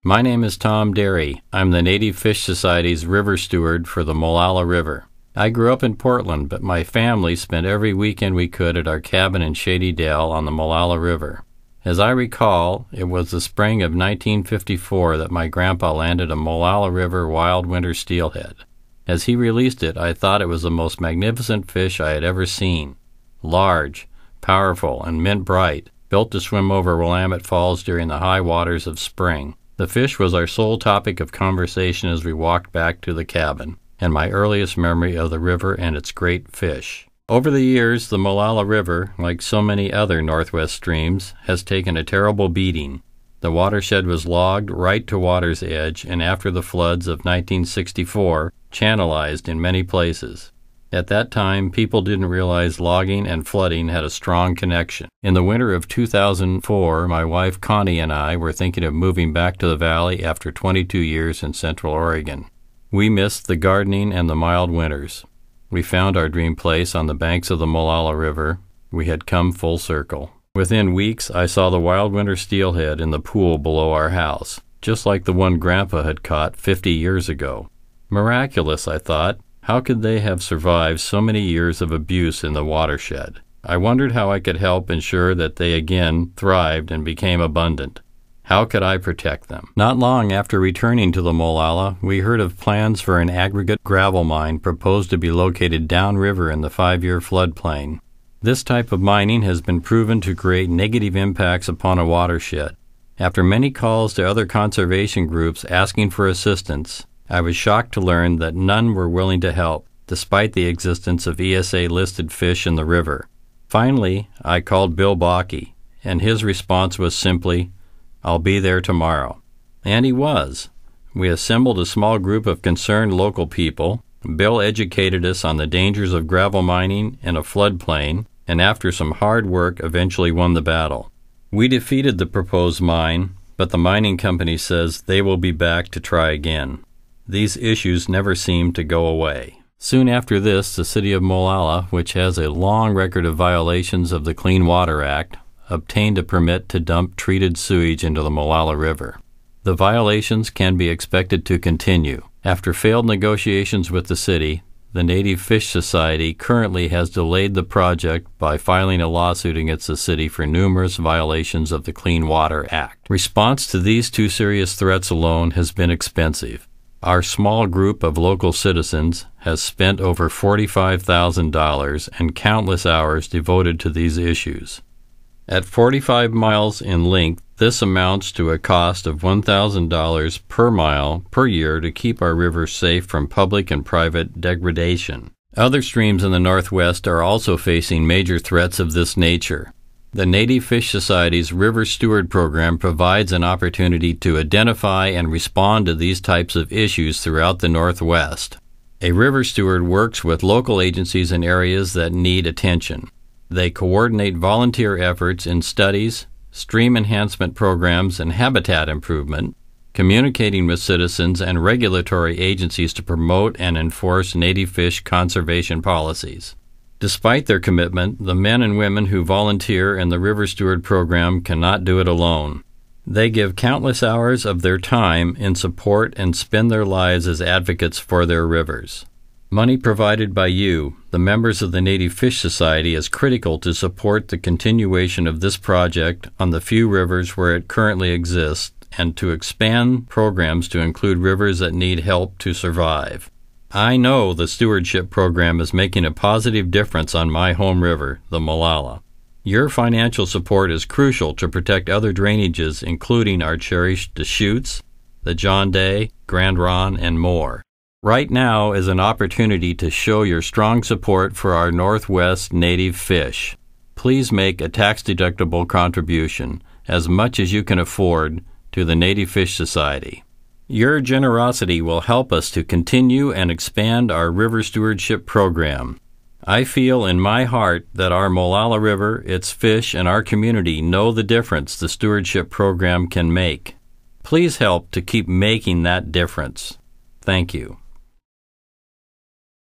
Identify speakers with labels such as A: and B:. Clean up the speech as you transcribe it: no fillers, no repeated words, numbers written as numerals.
A: My name is Tom Derry. I'm the Native Fish Society's river steward for the Molalla River. I grew up in Portland, but my family spent every weekend we could at our cabin in Shady Dell on the Molalla River. As I recall, it was the spring of 1954 that my grandpa landed a Molalla River wild winter steelhead. As he released it, I thought it was the most magnificent fish I had ever seen. Large, powerful, and mint bright, built to swim over Willamette Falls during the high waters of spring. The fish was our sole topic of conversation as we walked back to the cabin, and my earliest memory of the river and its great fish. Over the years, the Molalla River, like so many other Northwest streams, has taken a terrible beating. The watershed was logged right to water's edge, and after the floods of 1964, channelized in many places. At that time, people didn't realize logging and flooding had a strong connection. In the winter of 2004, my wife Connie and I were thinking of moving back to the valley after 22 years in Central Oregon. We missed the gardening and the mild winters. We found our dream place on the banks of the Molalla River. We had come full circle. Within weeks, I saw the wild winter steelhead in the pool below our house, just like the one Grandpa had caught 50 years ago. Miraculous, I thought. How could they have survived so many years of abuse in the watershed? I wondered how I could help ensure that they again thrived and became abundant. How could I protect them? Not long after returning to the Molalla, we heard of plans for an aggregate gravel mine proposed to be located downriver in the 5-year floodplain. This type of mining has been proven to create negative impacts upon a watershed. After many calls to other conservation groups asking for assistance, I was shocked to learn that none were willing to help, despite the existence of ESA-listed fish in the river. Finally, I called Bill Bakke, and his response was simply, "I'll be there tomorrow." And he was. We assembled a small group of concerned local people. Bill educated us on the dangers of gravel mining in a floodplain, and after some hard work, eventually won the battle. We defeated the proposed mine, but the mining company says they will be back to try again. These issues never seem to go away. Soon after this, the city of Molalla, which has a long record of violations of the Clean Water Act, obtained a permit to dump treated sewage into the Molalla River. The violations can be expected to continue. After failed negotiations with the city, the Native Fish Society currently has delayed the project by filing a lawsuit against the city for numerous violations of the Clean Water Act. Response to these two serious threats alone has been expensive. Our small group of local citizens has spent over $45,000 and countless hours devoted to these issues. At 45 miles in length, this amounts to a cost of $1,000 per mile per year to keep our rivers safe from public and private degradation. Other streams in the Northwest are also facing major threats of this nature. The Native Fish Society's River Steward program provides an opportunity to identify and respond to these types of issues throughout the Northwest. A river steward works with local agencies in areas that need attention. They coordinate volunteer efforts in studies, stream enhancement programs, and habitat improvement, communicating with citizens and regulatory agencies to promote and enforce native fish conservation policies. Despite their commitment, the men and women who volunteer in the River Steward program cannot do it alone. They give countless hours of their time in support and spend their lives as advocates for their rivers. Money provided by you, the members of the Native Fish Society, is critical to support the continuation of this project on the few rivers where it currently exists and to expand programs to include rivers that need help to survive. I know the stewardship program is making a positive difference on my home river, the Molalla. Your financial support is crucial to protect other drainages, including our cherished Deschutes, the John Day, Grand Ronde, and more. Right now is an opportunity to show your strong support for our Northwest native fish. Please make a tax-deductible contribution, as much as you can afford, to the Native Fish Society. Your generosity will help us to continue and expand our river stewardship program. I feel in my heart that our Molalla River, its fish, and our community know the difference the stewardship program can make. Please help to keep making that difference. Thank you.